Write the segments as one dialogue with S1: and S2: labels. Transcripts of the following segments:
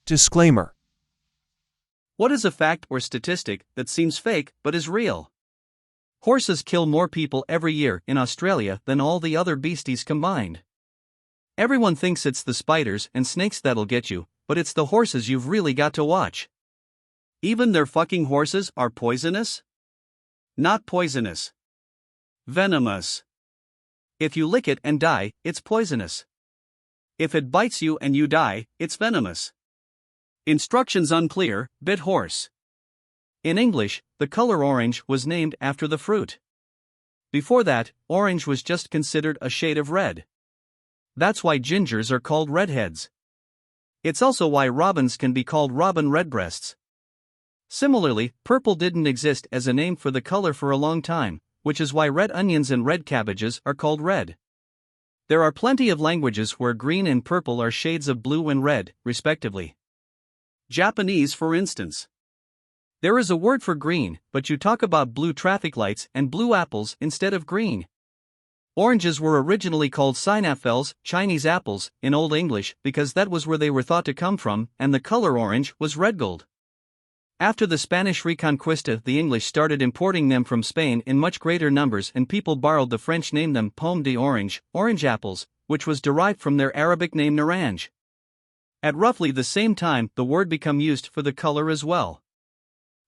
S1: Disclaimer.
S2: What is a fact or statistic that seems fake but is real? Horses kill more people every year in Australia than all the other beasties combined. Everyone thinks it's the spiders and snakes that'll get you, but it's the horses you've really got to watch. Even their fucking horses are poisonous? Not poisonous. Venomous. If you lick it and die, it's poisonous. If it bites you and you die, it's venomous. Instructions unclear, bit horse. In English, the color orange was named after the fruit. Before that, orange was just considered a shade of red. That's why gingers are called redheads. It's also why robins can be called robin redbreasts. Similarly, purple didn't exist as a name for the color for a long time, which is why red onions and red cabbages are called red. There are plenty of languages where green and purple are shades of blue and red, respectively. Japanese, for instance. There is a word for green, but you talk about blue traffic lights and blue apples instead of green. Oranges were originally called sinaphels, Chinese apples, in Old English because that was where they were thought to come from, and the color orange was red gold. After the Spanish Reconquista, the English started importing them from Spain in much greater numbers, and people borrowed the French name them pomme d'orange, orange apples, which was derived from their Arabic name naranj. At roughly the same time, the word became used for the color as well.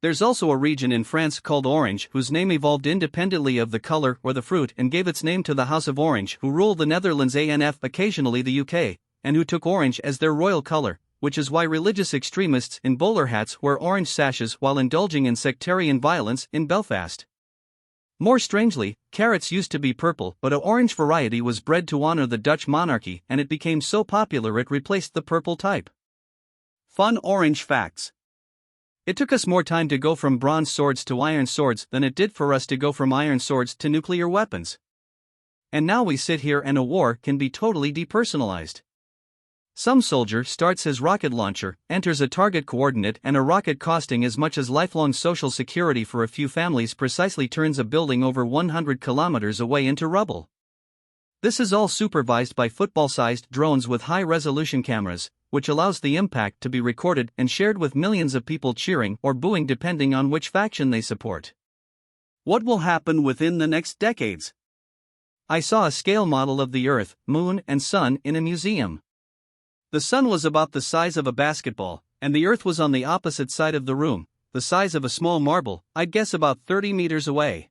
S2: There's also a region in France called Orange, whose name evolved independently of the color or the fruit and gave its name to the House of Orange, who ruled the Netherlands and occasionally the UK, and who took orange as their royal color, which is why religious extremists in bowler hats wear orange sashes while indulging in sectarian violence in Belfast. More strangely, carrots used to be purple, but an orange variety was bred to honor the Dutch monarchy, and it became so popular it replaced the purple type. Fun orange facts. It took us more time to go from bronze swords to iron swords than it did for us to go from iron swords to nuclear weapons. And now we sit here and a war can be totally depersonalized. Some soldier starts his rocket launcher, enters a target coordinate, and a rocket costing as much as lifelong social security for a few families precisely turns a building over 100 kilometers away into rubble. This is all supervised by football-sized drones with high-resolution cameras, which allows the impact to be recorded and shared with millions of people cheering or booing depending on which faction they support. What will happen within the next decades? I saw a scale model of the Earth, Moon, and Sun in a museum. The Sun was about the size of a basketball, and the Earth was on the opposite side of the room, the size of a small marble, I'd guess about 30 meters away.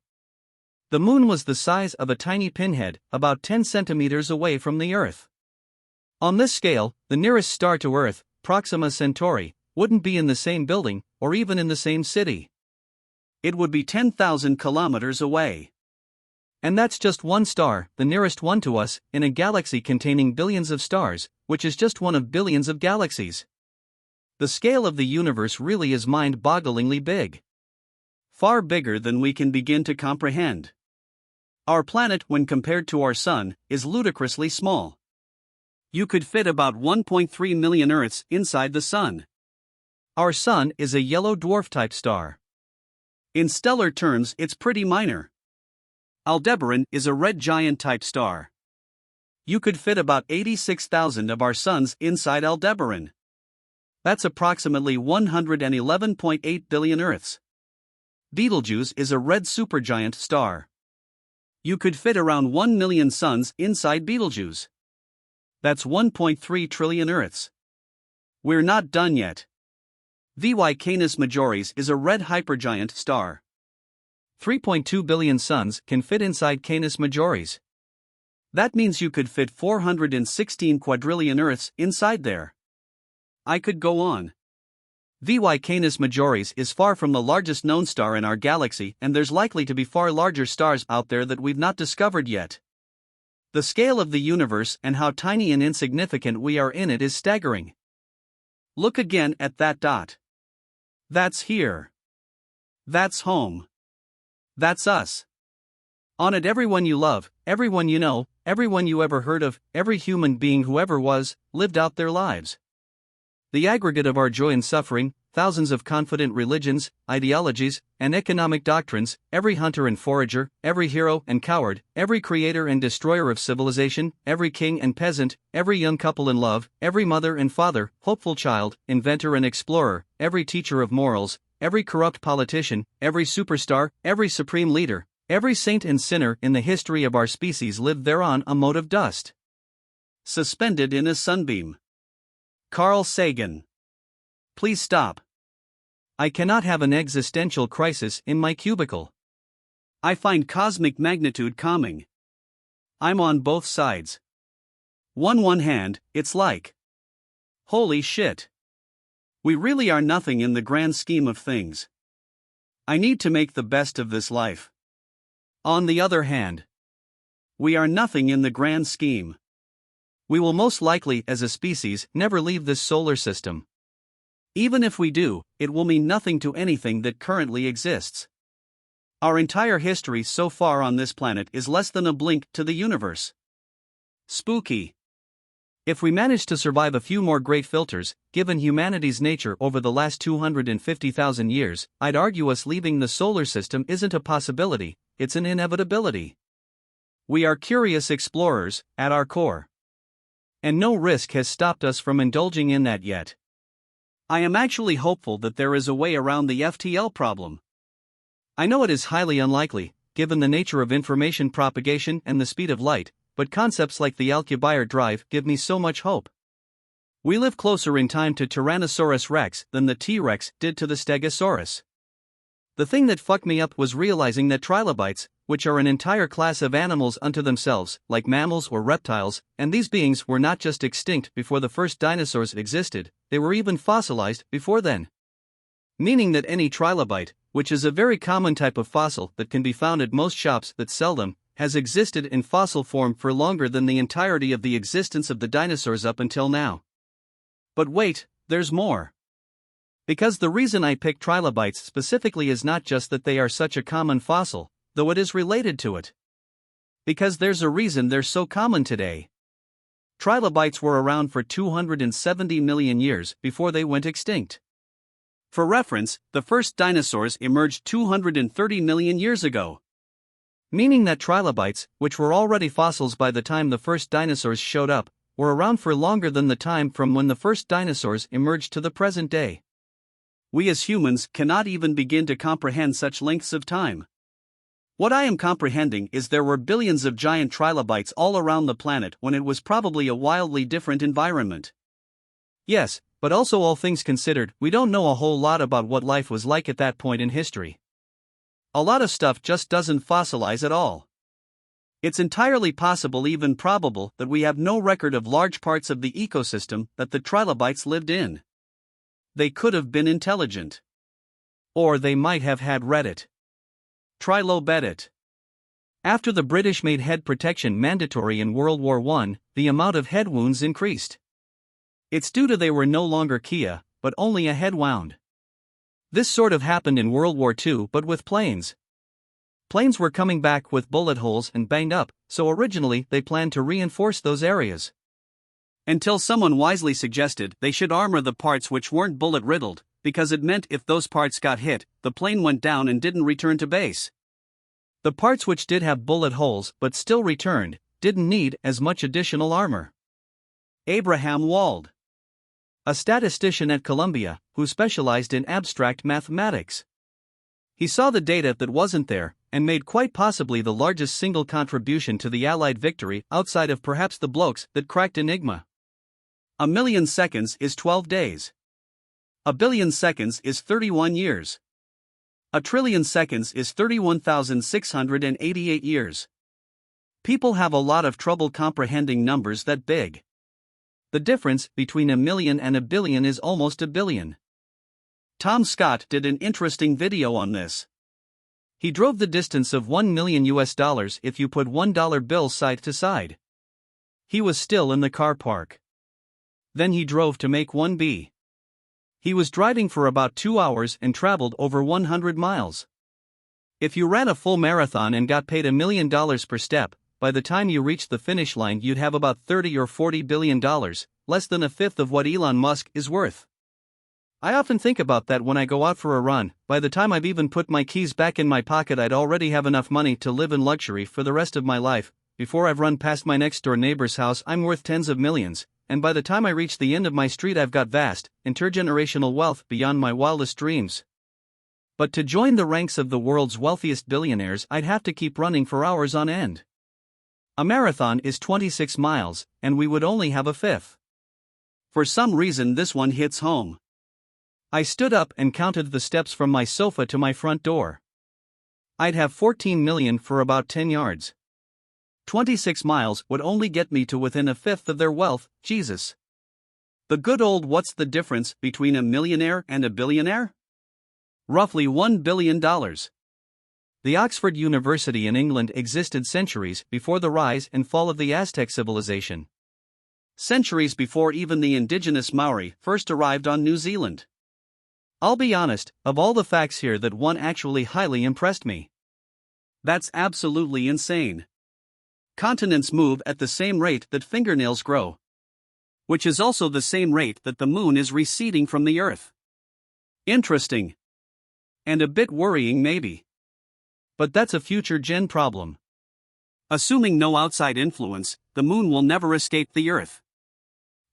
S2: The Moon was the size of a tiny pinhead, about 10 centimeters away from the Earth. On this scale, the nearest star to Earth, Proxima Centauri, wouldn't be in the same building, or even in the same city. It would be 10,000 kilometers away. And that's just one star, the nearest one to us, in a galaxy containing billions of stars, which is just one of billions of galaxies. The scale of the universe really is mind-bogglingly big. Far bigger than we can begin to comprehend. Our planet, when compared to our Sun, is ludicrously small. You could fit about 1.3 million Earths inside the Sun. Our Sun is a yellow dwarf-type star. In stellar terms, it's pretty minor. Aldebaran is a red giant-type star. You could fit about 86,000 of our suns inside Aldebaran. That's approximately 111.8 billion Earths. Betelgeuse is a red supergiant star. You could fit around 1 million suns inside Betelgeuse. That's 1.3 trillion Earths. We're not done yet. VY Canis Majoris is a red hypergiant star. 3.2 billion suns can fit inside Canis Majoris. That means you could fit 416 quadrillion Earths inside there. I could go on. VY Canis Majoris is far from the largest known star in our galaxy, and there's likely to be far larger stars out there that we've not discovered yet. The scale of the universe and how tiny and insignificant we are in it is staggering. Look again at that dot. That's here. That's home. That's us. On it, everyone you love, everyone you know, everyone you ever heard of, every human being who ever was, lived out their lives. The aggregate of our joy and suffering, thousands of confident religions, ideologies, and economic doctrines, every hunter and forager, every hero and coward, every creator and destroyer of civilization, every king and peasant, every young couple in love, every mother and father, hopeful child, inventor and explorer, every teacher of morals, every corrupt politician, every superstar, every supreme leader, every saint and sinner in the history of our species lived thereon a mote of dust, suspended in a sunbeam. Carl Sagan. Please stop. I cannot have an existential crisis in my cubicle. I find cosmic magnitude calming. I'm on both sides. One hand, it's like, holy shit. We really are nothing in the grand scheme of things. I need to make the best of this life. On the other hand, we are nothing in the grand scheme. We will most likely, as a species, never leave this solar system. Even if we do, it will mean nothing to anything that currently exists. Our entire history so far on this planet is less than a blink to the universe. Spooky. If we manage to survive a few more great filters, given humanity's nature over the last 250,000 years, I'd argue us leaving the solar system isn't a possibility, it's an inevitability. We are curious explorers, at our core. And no risk has stopped us from indulging in that yet. I am actually hopeful that there is a way around the FTL problem. I know it is highly unlikely, given the nature of information propagation and the speed of light, but concepts like the Alcubierre drive give me so much hope. We live closer in time to Tyrannosaurus rex than the T-Rex did to the Stegosaurus. The thing that fucked me up was realizing that trilobites, which are an entire class of animals unto themselves, like mammals or reptiles, and these beings were not just extinct before the first dinosaurs existed, they were even fossilized before then. Meaning that any trilobite, which is a very common type of fossil that can be found at most shops that sell them, has existed in fossil form for longer than the entirety of the existence of the dinosaurs up until now. But wait, there's more. Because the reason I picked trilobites specifically is not just that they are such a common fossil, though it is related to it. Because there's a reason they're so common today. Trilobites were around for 270 million years before they went extinct. For reference, the first dinosaurs emerged 230 million years ago. Meaning that trilobites, which were already fossils by the time the first dinosaurs showed up, were around for longer than the time from when the first dinosaurs emerged to the present day. We as humans cannot even begin to comprehend such lengths of time. What I am comprehending is there were billions of giant trilobites all around the planet when it was probably a wildly different environment. Yes, but also all things considered, we don't know a whole lot about what life was like at that point in history. A lot of stuff just doesn't fossilize at all. It's entirely possible, even probable, that we have no record of large parts of the ecosystem that the trilobites lived in. They could have been intelligent. Or they might have had Reddit. Trilobedit. After the British made head protection mandatory in World War I, the amount of head wounds increased. It's due to they were no longer Kia, but only a head wound. This sort of happened in World War II but with planes. Planes were coming back with bullet holes and banged up, so originally they planned to reinforce those areas. Until someone wisely suggested they should armor the parts which weren't bullet-riddled, because it meant if those parts got hit, the plane went down and didn't return to base. The parts which did have bullet holes but still returned, didn't need as much additional armor. Abraham Wald. A statistician at Columbia, who specialized in abstract mathematics. He saw the data that wasn't there, and made quite possibly the largest single contribution to the Allied victory outside of perhaps the blokes that cracked Enigma. 1,000,000 seconds is 12 days. 1,000,000,000 seconds is 31 years. 1,000,000,000,000 seconds is 31,688 years. People have a lot of trouble comprehending numbers that big. The difference between a million and a billion is almost a billion. Tom Scott did an interesting video on this. He drove the distance of $1 million if you put $1 bills side to side. He was still in the car park. Then he drove to make 1B. He was driving for about 2 hours and traveled over 100 miles. If you ran a full marathon and got paid $1 million per step, by the time you reached the finish line you'd have about $30 or $40 billion, less than a fifth of what Elon Musk is worth. I often think about that when I go out for a run. By the time I've even put my keys back in my pocket, I'd already have enough money to live in luxury for the rest of my life. Before I've run past my next door neighbor's house, I'm worth tens of millions, and by the time I reach the end of my street, I've got vast, intergenerational wealth beyond my wildest dreams. But to join the ranks of the world's wealthiest billionaires, I'd have to keep running for hours on end. A marathon is 26 miles, and we would only have a fifth. For some reason, this one hits home. I stood up and counted the steps from my sofa to my front door. I'd have 14 million for about 10 yards. 26 miles would only get me to within a fifth of their wealth. Jesus. The good old what's the difference between a millionaire and a billionaire? Roughly $1 billion. The Oxford University in England existed centuries before the rise and fall of the Aztec civilization. Centuries before even the indigenous Maori first arrived on New Zealand. I'll be honest, of all the facts here, that one actually highly impressed me. That's absolutely insane. Continents move at the same rate that fingernails grow. Which is also the same rate that the moon is receding from the Earth. Interesting. And a bit worrying, maybe. But that's a future gen problem. Assuming no outside influence, the moon will never escape the Earth.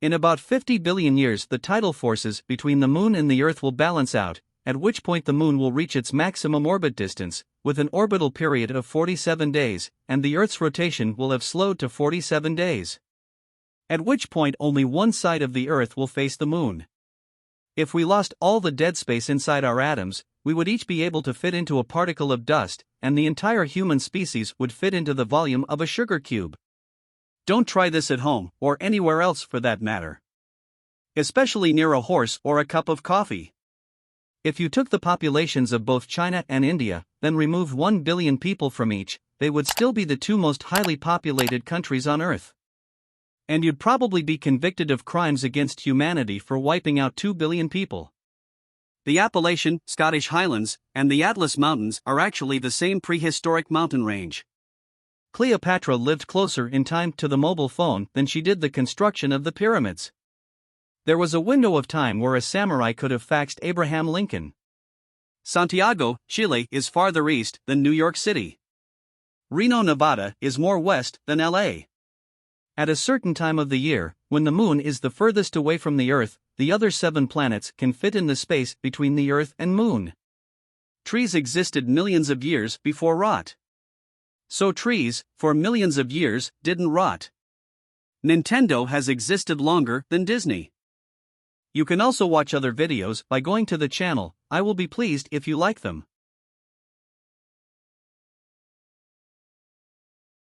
S2: In about 50 billion years, the tidal forces between the moon and the Earth will balance out, at which point the moon will reach its maximum orbit distance, with an orbital period of 47 days, and the Earth's rotation will have slowed to 47 days. At which point only one side of the Earth will face the moon. If we lost all the dead space inside our atoms, we would each be able to fit into a particle of dust, and the entire human species would fit into the volume of a sugar cube. Don't try this at home, or anywhere else for that matter. Especially near a horse or a cup of coffee. If you took the populations of both China and India, then removed 1 billion people from each, they would still be the two most highly populated countries on Earth. And you'd probably be convicted of crimes against humanity for wiping out 2 billion people. The Appalachian, Scottish Highlands, and the Atlas Mountains are actually the same prehistoric mountain range. Cleopatra lived closer in time to the mobile phone than she did the construction of the pyramids. There was a window of time where a samurai could have faxed Abraham Lincoln. Santiago, Chile is farther east than New York City. Reno, Nevada is more west than LA. At a certain time of the year, when the moon is the furthest away from the Earth, the other 7 planets can fit in the space between the Earth and moon. Trees existed millions of years before rot. So trees, for millions of years, didn't rot. Nintendo has existed longer than Disney. You can also watch other videos by going to the channel. I will be pleased if you like them.